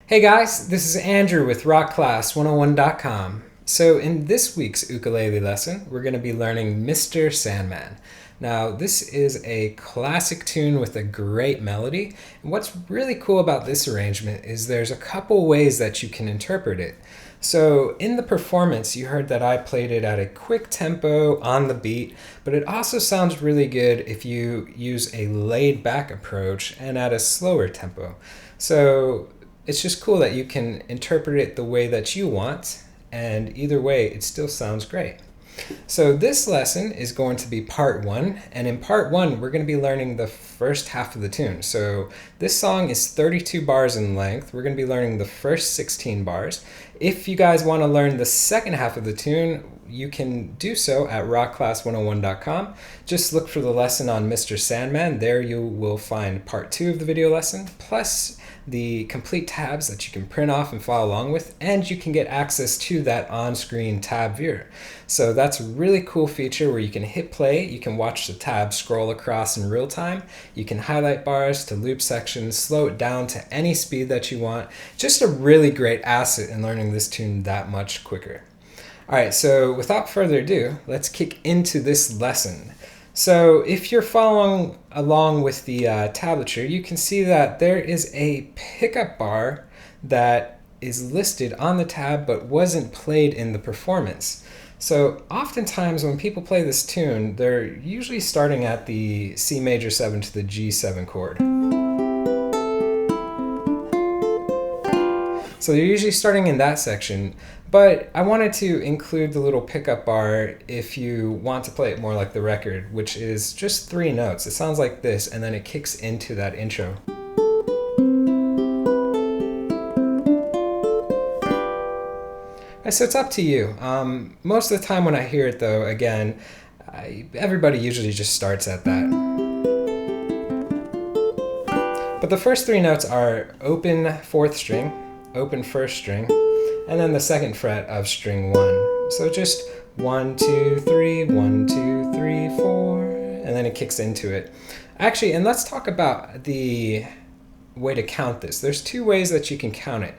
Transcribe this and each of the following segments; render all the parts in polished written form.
Hey guys, this is Andrew with rockclass101.com. So in this week's ukulele lesson, we're going to be learning Mr. Sandman. Now, this is a classic tune with a great melody, and what's really cool about this arrangement is there's a couple ways that you can interpret it. So in the performance, you heard that I played it at a quick tempo on the beat, but it also sounds really good if you use a laid back approach and at a slower tempo. So it's just cool that you can interpret it the way that you want, and either way, it still sounds great. So this lesson is going to be part one, and in part one, we're going to be learning the first half of the tune. So this song is 32 bars in length. We're going to be learning the first 16 bars. If you guys want to learn the second half of the tune, you can do so at rockclass101.com. Just look for the lesson on Mr. Sandman. There you will find part two of the video lesson, plus the complete tabs that you can print off and follow along with, and you can get access to that on-screen tab viewer. So that's a really cool feature where you can hit play, you can watch the tab scroll across in real time, you can highlight bars to loop sections, slow it down to any speed that you want. Just a really great asset in learning this tune that much quicker. Alright, so without further ado, let's kick into this lesson. So if you're following along with the tablature, you can see that there is a pickup bar that is listed on the tab but wasn't played in the performance. So oftentimes when people play this tune, they're usually starting at the C major 7 to the G7 chord. So they're usually starting in that section, but I wanted to include the little pickup bar if you want to play it more like the record, which is just 3 notes. It sounds like this, and then it kicks into that intro. So it's up to you. Most of the time when I hear it though, again, everybody usually just starts at that. But the first 3 notes are open 4th string, open 1st string, and then the 2nd fret of string 1. So just 1, 2, 3, 1, 2, 3, 4, and then it kicks into it. Actually, and let's talk about the way to count this. There's 2 ways that you can count it.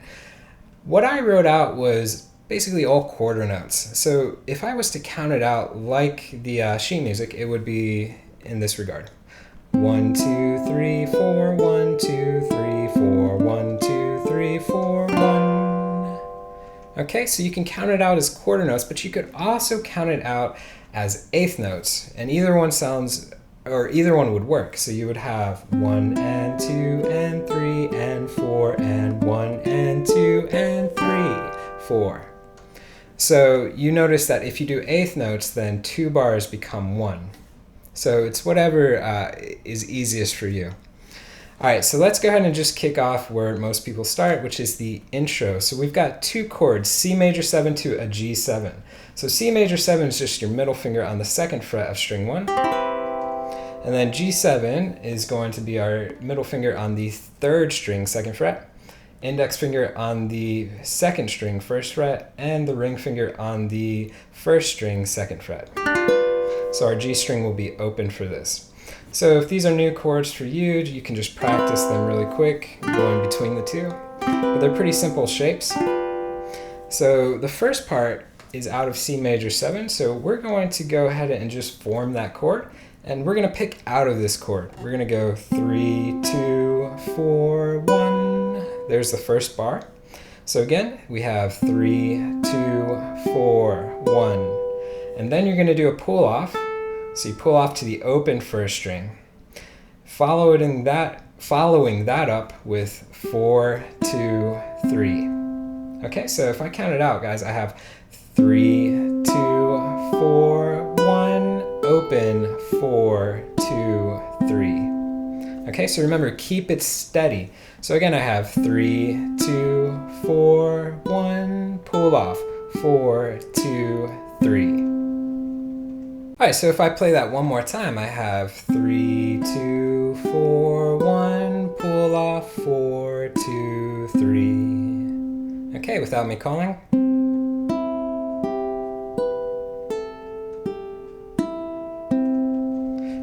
What I wrote out was basically all quarter notes. So if I was to count it out like the sheet music, it would be in this regard. 1, 2, 3, 4, 1, 2, 3, 4, 1, 2, 3, 4, 1. Okay, so you can count it out as quarter notes, but you could also count it out as 1/8 notes, and either one sounds, or either one would work. So you would have 1 and 2 and 3 and 4 and 1 and 2 and 3, 4. So you notice that if you do 1/8 notes, then 2 bars become 1. So it's whatever is easiest for you. Alright, so let's go ahead and just kick off where most people start, which is the intro. So we've got 2 chords, C major 7 to a G7. So C major 7 is just your middle finger on the 2nd fret of string 1. And then G7 is going to be our middle finger on the 3rd string, 2nd fret. Index finger on the 2nd string, 1st fret, and the ring finger on the 1st string, 2nd fret. So our G string will be open for this. So if these are new chords for you, you can just practice them really quick, going between the 2. But they're pretty simple shapes. So the first part is out of C major 7, so we're going to go ahead and just form that chord, and we're going to pick out of this chord. We're going to go 3, 2, 4, 1. There's the first bar. So again, we have 3, 2, 4, 1. And then you're going to do a pull off. So you pull off to the open 1st string. Following that up with 4, 2, 3. Okay, so if I count it out, guys, I have 3, 2, 4, 1, open, 4, 2, 3. Okay, so remember, keep it steady. So again, I have 3, 2, 4, 1, pull off, 4, 2, 3. Alright, so if I play that one more time, I have 3, 2, 4, 1, pull off, 4, 2, 3. Okay, without me calling.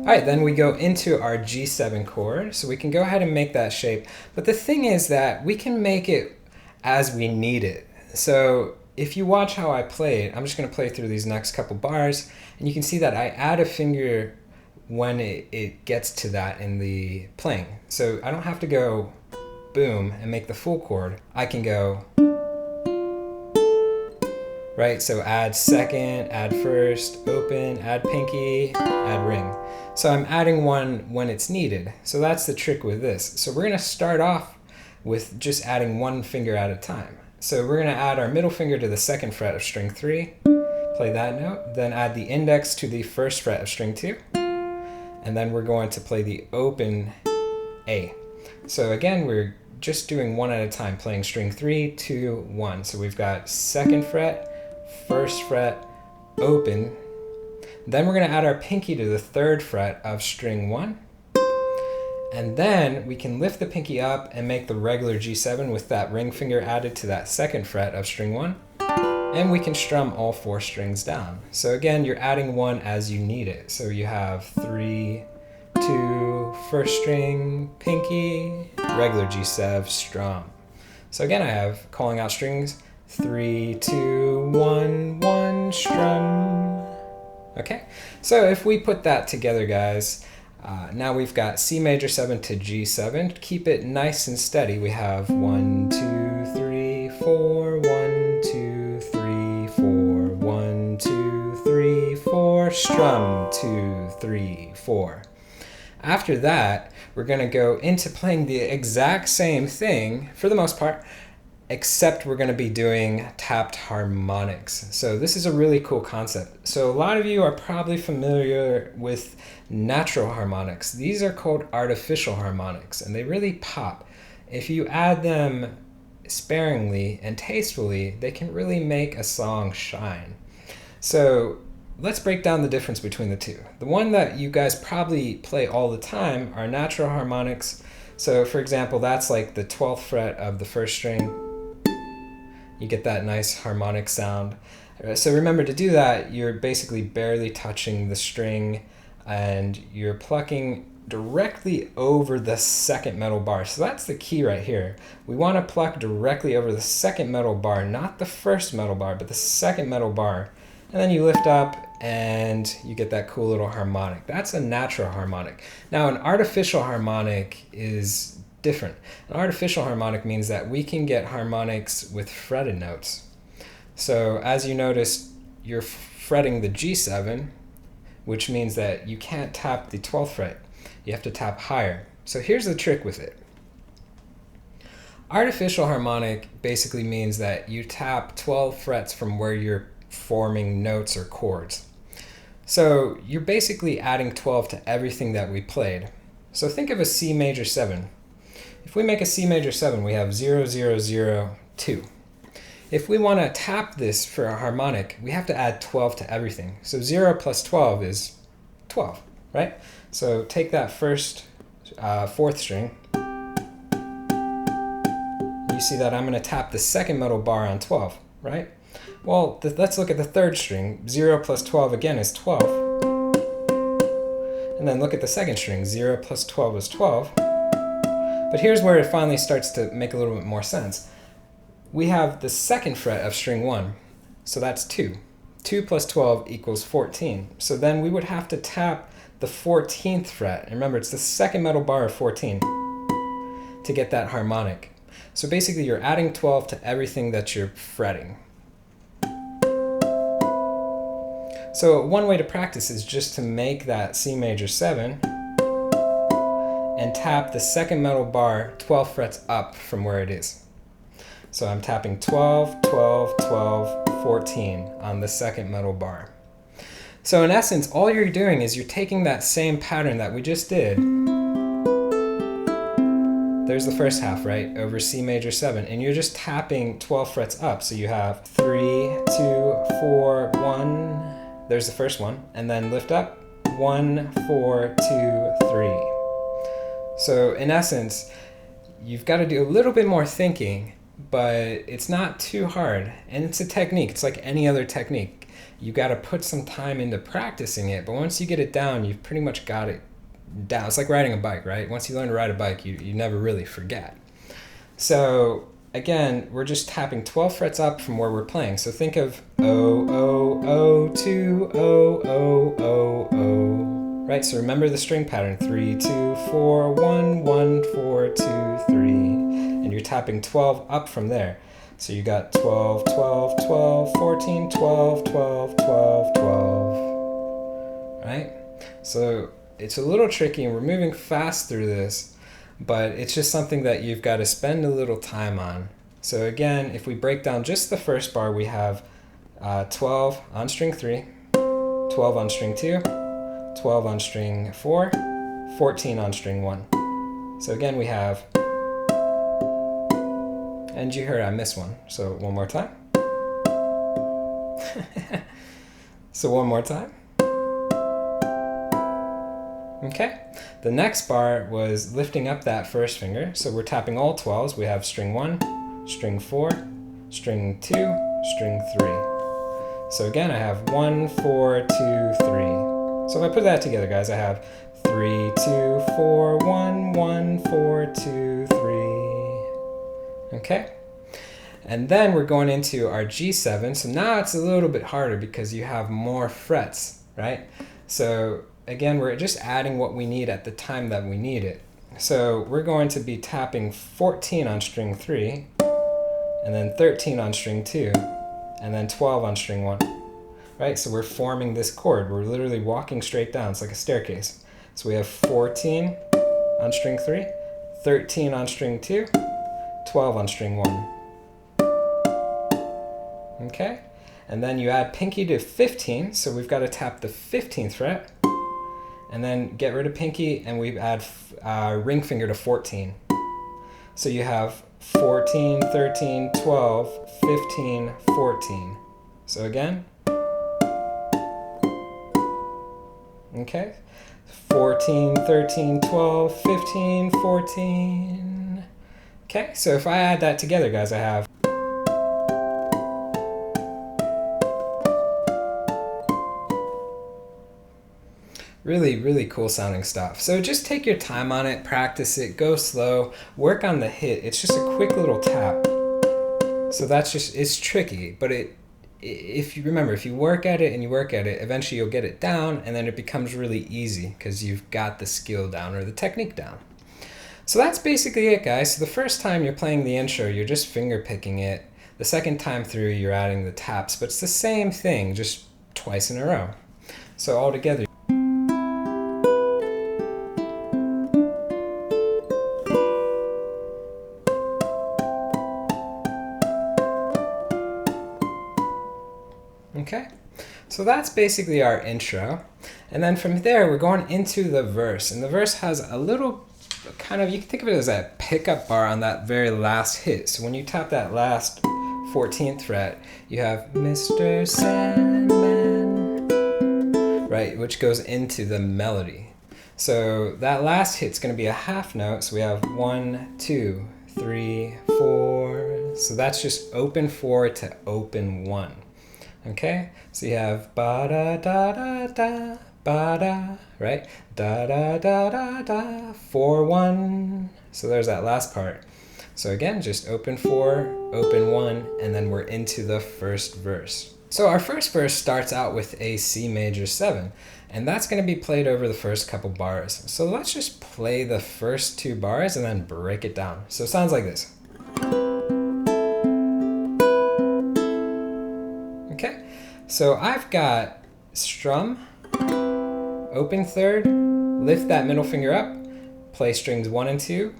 Alright, then we go into our G7 chord, so we can go ahead and make that shape. But the thing is that we can make it as we need it. So if you watch how I play it, I'm just going to play through these next couple bars, and you can see that I add a finger when it gets to that in the playing. So I don't have to go boom and make the full chord. I can go, right? So add second, add first, open, add pinky, add ring. So I'm adding one when it's needed. So that's the trick with this. So we're going to start off with just adding one finger at a time. So we're going to add our middle finger to the second fret of string 3, play that note, then add the index to the first fret of string 2, and then we're going to play the open A. So again, we're just doing one at a time, playing string 3, 2, 1. So we've got second fret, first fret, open. Then we're going to add our pinky to the third fret of string 1. And then we can lift the pinky up and make the regular G7 with that ring finger added to that second fret of string 1. And we can strum all 4 strings down. So again, you're adding one as you need it. So you have 3, 2, first string, pinky, regular G7, strum. So again, I have calling out strings, 3, 2, 1, 1, strum. Okay, so if we put that together, guys, now we've got C major 7 to G7. Keep it nice and steady. We have 1, 2, 3, 4, 1, 2, 3, 4, 1, 2, 3, 4, strum, 2, 3, 4. After that, we're going to go into playing the exact same thing for the most part, except we're going to be doing tapped harmonics. So this is a really cool concept. So a lot of you are probably familiar with natural harmonics. These are called artificial harmonics, and they really pop. If you add them sparingly and tastefully, they can really make a song shine. So let's break down the difference between the two. The one that you guys probably play all the time are natural harmonics. So for example, that's like the 12th fret of the first string. You get that nice harmonic sound. So remember, to do that, you're basically barely touching the string and you're plucking directly over the second metal bar. So that's the key right here. We want to pluck directly over the second metal bar, not the first metal bar, but the second metal bar. And then you lift up and you get that cool little harmonic. That's a natural harmonic. Now, an artificial harmonic is different. An artificial harmonic means that we can get harmonics with fretted notes. So as you notice, you're fretting the G7, which means that you can't tap the 12th fret. You have to tap higher. So here's the trick with it. Artificial harmonic basically means that you tap 12 frets from where you're forming notes or chords. So you're basically adding 12 to everything that we played. So think of a C major 7. If we make a C major 7, we have 0, 0, 0, 2. If we want to tap this for a harmonic, we have to add 12 to everything. So 0 plus 12 is 12, right? So take that first 4th string. You see that I'm going to tap the second metal bar on 12, right? Well, let's look at the 3rd string. 0 plus 12 again is 12. And then look at the 2nd string. 0 plus 12 is 12. But here's where it finally starts to make a little bit more sense. We have the 2nd fret of string 1, so that's 2. 2 plus 12 equals 14. So then we would have to tap the 14th fret. And remember, it's the second metal bar of 14 to get that harmonic. So basically, you're adding 12 to everything that you're fretting. So one way to practice is just to make that C major 7 and tap the second metal bar 12 frets up from where it is. So I'm tapping 12, 12, 12, 14 on the second metal bar. So in essence, all you're doing is you're taking that same pattern that we just did. There's the first half, right, over C major 7, and you're just tapping 12 frets up. So you have 3, 2, 4, 1, there's the first one, and then lift up, 1, 4, 2, 3. So in essence, you've got to do a little bit more thinking, but it's not too hard, and it's a technique. It's like any other technique. You got to put some time into practicing it, but once you get it down, you've pretty much got it down. It's like riding a bike, right? Once you learn to ride a bike, you never really forget. So again, we're just tapping 12 frets up from where we're playing. So think of O, O, O, 2, O, O, O, O. Right? So remember the string pattern. 3, 2, 4, 1, 1, 4, 2, 3. And you're tapping 12 up from there. So you got 12, 12, 12, 14, 12, 12, 12, 12. Right? So it's a little tricky and we're moving fast through this, but it's just something that you've got to spend a little time on. So again, if we break down just the first bar, we have 12 on string 3, 12 on string 2, 12 on string 4, 14 on string 1. So again, we have, and you heard I missed one, so one more time. So one more time. Okay, the next bar was lifting up that first finger, so we're tapping all 12s. We have string 1, string 4, string 2, string 3. So again, I have 1, 4, 2, 3. So if I put that together, guys, I have 3, 2, 4, 1, 1, 4, 2, 3. Okay, and then we're going into our G7. So now it's a little bit harder because you have more frets, right? So again, we're just adding what we need at the time that we need it. So we're going to be tapping 14 on string 3, and then 13 on string 2, and then 12 on string 1. Right? So we're forming this chord. We're literally walking straight down. It's like a staircase. So we have 14 on string 3, 13 on string 2, 12 on string 1. Okay? And then you add pinky to 15, so we've got to tap the 15th fret. And then get rid of pinky, and we add ring finger to 14. So you have 14, 13, 12, 15, 14. So again, okay, 14, 13, 12, 15, 14. Okay, so if I add that together, guys, I have really, really cool sounding stuff. So just take your time on it, practice it, go slow, work on the hit. It's just a quick little tap. So that's just, it's tricky, but if you remember, if you work at it and you work at it, eventually you'll get it down, and then it becomes really easy because you've got the skill down or the technique down. So that's basically it, guys. So the first time you're playing the intro, you're just finger picking it. The second time through, you're adding the taps, but it's the same thing, just twice in a row. So all together. Okay, so that's basically our intro. And then from there, we're going into the verse. And the verse has a little kind of, you can think of it as a pickup bar on that very last hit. So when you tap that last 14th fret, you have Mr. Sandman, right, which goes into the melody. So that last hit's going to be a half note. So we have 1, 2, 3, 4. So that's just open 4 to open 1. Okay, so you have ba da da da da ba da, right? Da da da da da 4 1. So there's that last part. So again, just open 4, open 1, and then we're into the first verse. So our first verse starts out with a C major 7, and that's going to be played over the first couple bars. So let's just play the first 2 bars and then break it down. So it sounds like this. Okay, so I've got strum, open 3rd, lift that middle finger up, play strings 1 and 2,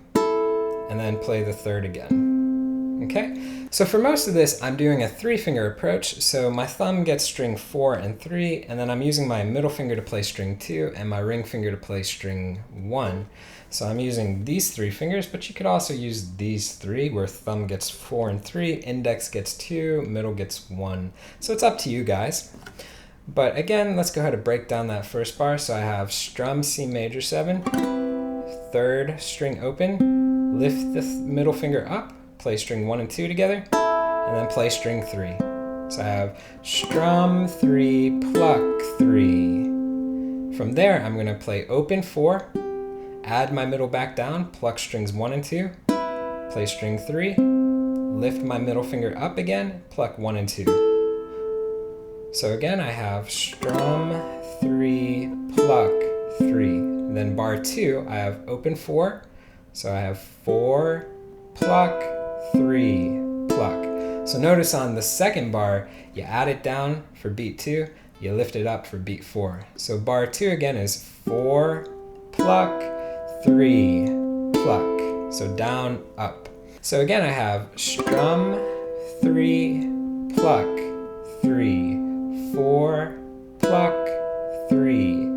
and then play the 3rd again. Okay, so for most of this, I'm doing a 3-finger approach. So my thumb gets string 4 and 3, and then I'm using my middle finger to play string 2 and my ring finger to play string 1. So I'm using these 3 fingers, but you could also use these 3 where thumb gets 4 and 3, index gets 2, middle gets 1. So it's up to you guys. But again, let's go ahead and break down that first bar. So I have strum C major 7, 3rd string open, lift the middle finger up, play string 1 and 2 together, and then play string 3. So I have strum 3, pluck 3. From there, I'm going to play open 4, add my middle back down, pluck strings 1 and 2, play string 3, lift my middle finger up again, pluck 1 and 2. So again, I have strum 3, pluck 3. Then bar 2, I have open 4. So I have 4, pluck, 3, pluck. So notice on the second bar, you add it down for beat 2, you lift it up for beat 4. So bar 2 again is 4, pluck, 3, pluck. So down, up. So again, I have strum 3, pluck 3, 4, pluck 3,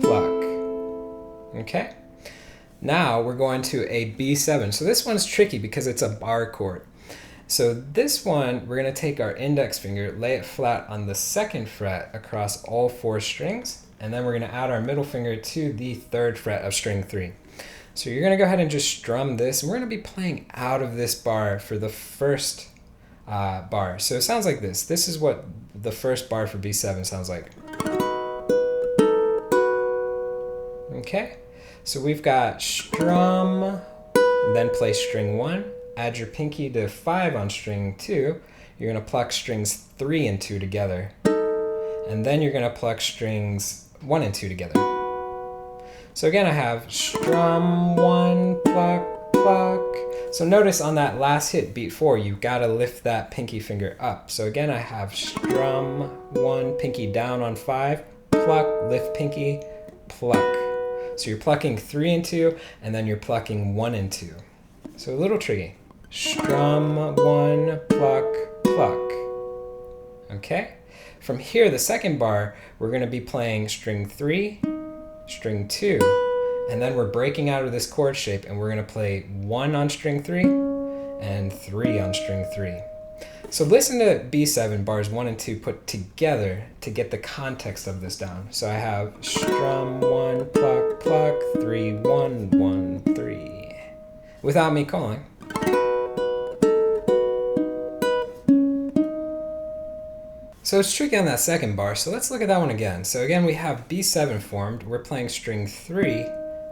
pluck. Okay? Now we're going to a B7. So this one's tricky because it's a bar chord. So this one, we're going to take our index finger, lay it flat on the 2nd fret across all 4 strings, and then we're going to add our middle finger to the 3rd fret of string 3. So you're going to go ahead and just strum this, and we're going to be playing out of this bar for the first bar. So it sounds like this. This is what the first bar for B7 sounds like. Okay, so we've got strum, then play string 1, add your pinky to 5 on string 2, you're going to pluck strings 3 and 2 together, and then you're going to pluck strings 1 and 2 together. So again, I have strum 1, pluck, pluck. So notice on that last hit, beat 4, you've got to lift that pinky finger up. So again, I have strum 1, pinky down on 5, pluck, lift pinky, pluck. So you're plucking 3 and 2, and then you're plucking 1 and 2. So a little tricky. Strum 1, pluck, pluck. Okay? From here, the second bar, we're going to be playing string 3, string 2, and then we're breaking out of this chord shape, and we're going to play 1 on string 3 and 3 on string 3. So listen to B7 bars 1 and 2 put together to get the context of this down. So I have strum 1, pluck, pluck, 3, 1, 1, 3. Without me calling. So it's tricky on that second bar, so let's look at that one again. So again, we have B7 formed. We're playing string 3,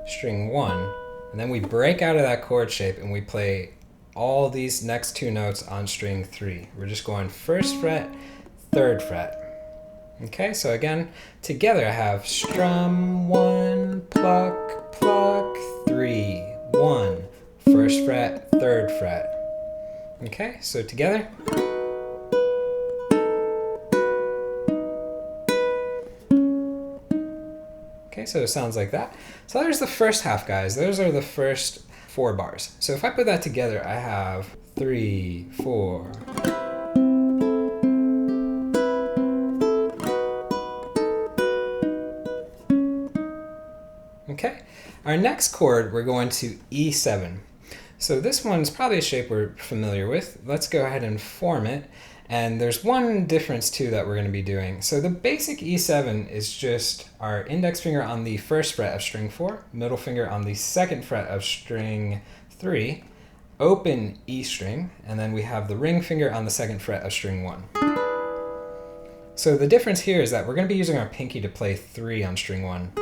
string 1, and then we break out of that chord shape and we play all these next 2 notes on string 3. We're just going 1st fret, 3rd fret. Okay, so again, together I have strum 1, pluck, pluck, 3, 1, 1st fret, 3rd fret. Okay, so together. Okay, so it sounds like that. So there's the first half, guys. Those are the first 4 bars. So if I put that together, I have 3, 4. Okay, our next chord, we're going to E7. So this one's probably a shape we're familiar with. Let's go ahead and form it. And there's one difference too that we're going to be doing. So the basic E7 is just our index finger on the 1st fret of string 4, middle finger on the 2nd fret of string 3, open E string, and then we have the ring finger on the 2nd fret of string 1. So the difference here is that we're going to be using our pinky to play 3 on string 1.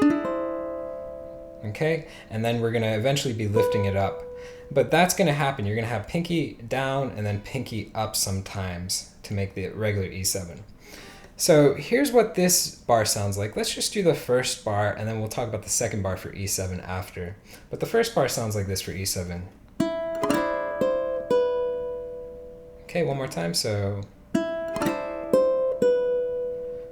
Okay, and then we're going to eventually be lifting it up. But that's going to happen. You're going to have pinky down and then pinky up sometimes to make the regular E7. So here's what this bar sounds like. Let's just do the first bar and then we'll talk about the second bar for E7 after. But the first bar sounds like this for E7. Okay, one more time. So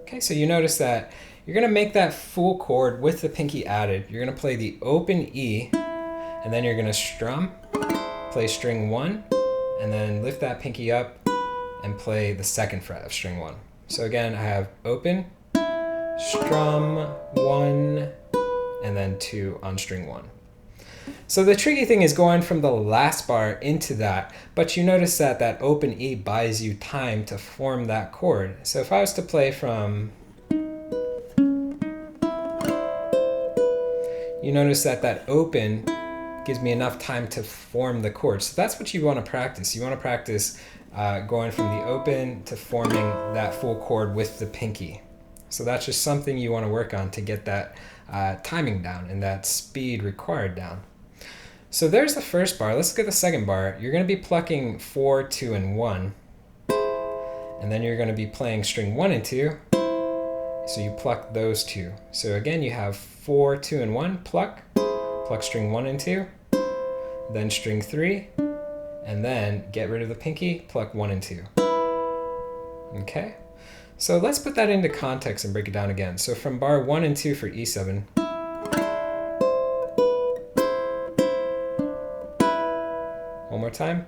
okay, so you notice that you're going to make that full chord with the pinky added. You're going to play the open E, and then you're going to strum, play string 1, and then lift that pinky up and play the 2nd fret of string 1. So again, I have open, strum 1, and then 2 on string 1. So the tricky thing is going from the last bar into that, but you notice that that open E buys you time to form that chord. So if I was to play from, you notice that that open gives me enough time to form the chord. So that's what you want to practice. You want to practice going from the open to forming that full chord with the pinky. So that's just something you want to work on to get that timing down and that speed required down. So there's the first bar. Let's look at the second bar. You're going to be plucking 4, 2, and 1. And then you're going to be playing string 1 and 2. So you pluck those two. So again, you have 4, 2, and 1, pluck string 1 and 2, then string 3, and then get rid of the pinky, pluck 1 and 2. Okay? So let's put that into context and break it down again. So from bar 1 and 2 for E7, one more time.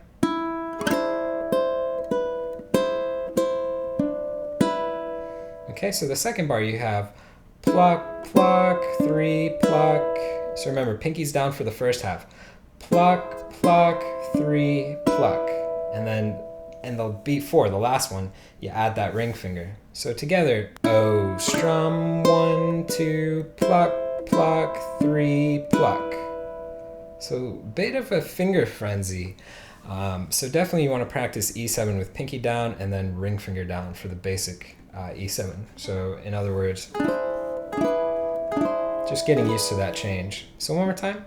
Okay, so the second bar you have pluck, pluck, 3, pluck. So remember, pinky's down for the first half. Pluck, pluck, 3, pluck. And then in the beat 4, the last one, you add that ring finger. So together, oh, strum, 1, 2, pluck, pluck, 3, pluck. So bit of a finger frenzy. So definitely you want to practice E7 with pinky down and then ring finger down for the basic E7. So in other words, just getting used to that change. So one more time.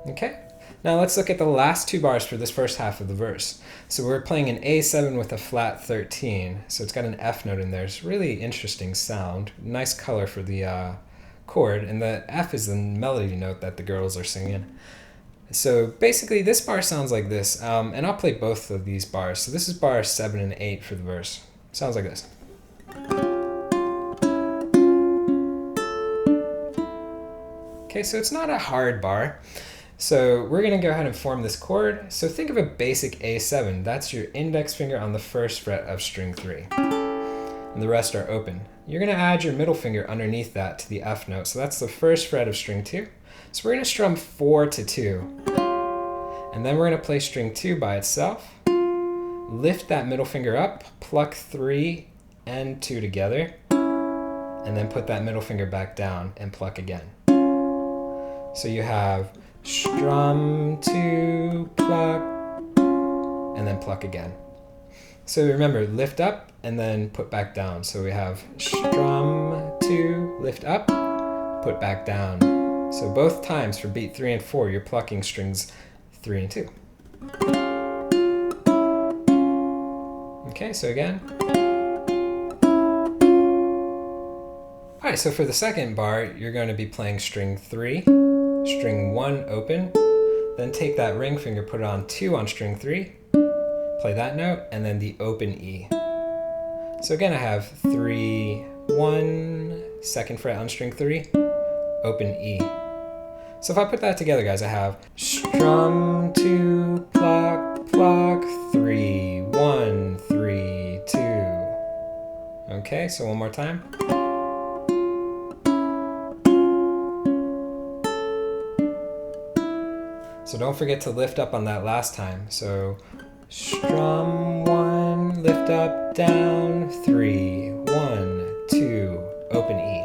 Okay, now let's look at the last two bars for this first half of the verse. So we're playing an A7 with a flat 13. So it's got an F note in there. It's really interesting sound. Nice color for the chord. And the F is the melody note that the girls are singing. So basically this bar sounds like this, and I'll play both of these bars. So this is bar 7 and 8 for the verse. Sounds like this. Okay, so it's not a hard bar. So we're gonna go ahead and form this chord. So think of a basic A7. That's your index finger on the first fret of string 3. And the rest are open. You're gonna add your middle finger underneath that to the F note. So that's the first fret of string 2. So we're going to strum 4 to 2, and then we're going to play string 2 by itself, lift that middle finger up, pluck 3 and 2 together, and then put that middle finger back down and pluck again. So you have strum 2, pluck, and then pluck again. So remember, lift up and then put back down. So we have strum 2, lift up, put back down. So both times for beat 3 and 4, you're plucking strings 3 and 2. Okay, so again. All right, so for the second bar, you're going to be playing string 3, string 1 open, then take that ring finger, put it on 2 on string 3, play that note, and then the open E. So again, I have 3, 1, second fret on string 3, open E. So if I put that together, guys, I have strum 2, pluck, pluck, 3, 1, 3, 2. Okay, so one more time. So don't forget to lift up on that last time. So strum 1, lift up, down, 3, 1, 2, open E.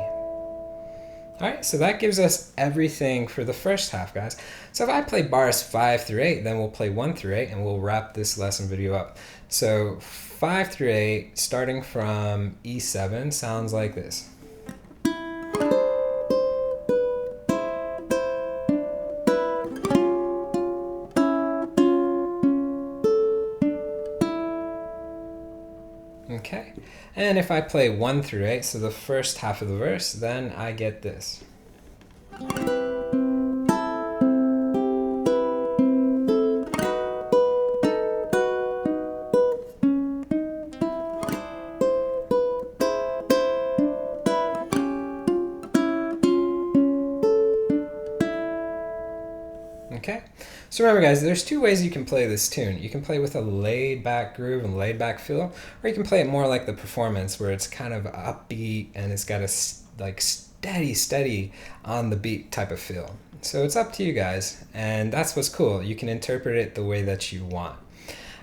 All right, so that gives us everything for the first half, guys. So if I play bars 5 through 8, then we'll play 1 through 8, and we'll wrap this lesson video up. So 5 through 8, starting from E7, sounds like this. Okay, and if I play 1 through 8, so the first half of the verse, then I get this. Okay, so remember guys, there's two ways you can play this tune. You can play with a laid back groove and laid back feel, or you can play it more like the performance where it's kind of upbeat and it's got a like steady on the beat type of feel. So it's up to you guys, and that's what's cool. You can interpret it the way that you want.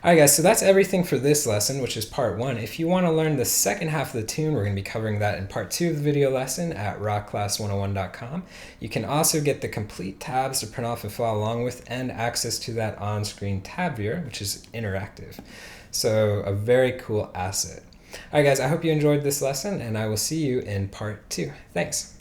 Alright guys, so that's everything for this lesson, which is part 1. If you want to learn the second half of the tune, we're going to be covering that in part 2 of the video lesson at rockclass101.com. You can also get the complete tabs to print off and follow along with, and access to that on-screen tab viewer, which is interactive. So a very cool asset. All right, guys, I hope you enjoyed this lesson, and I will see you in part 2. Thanks.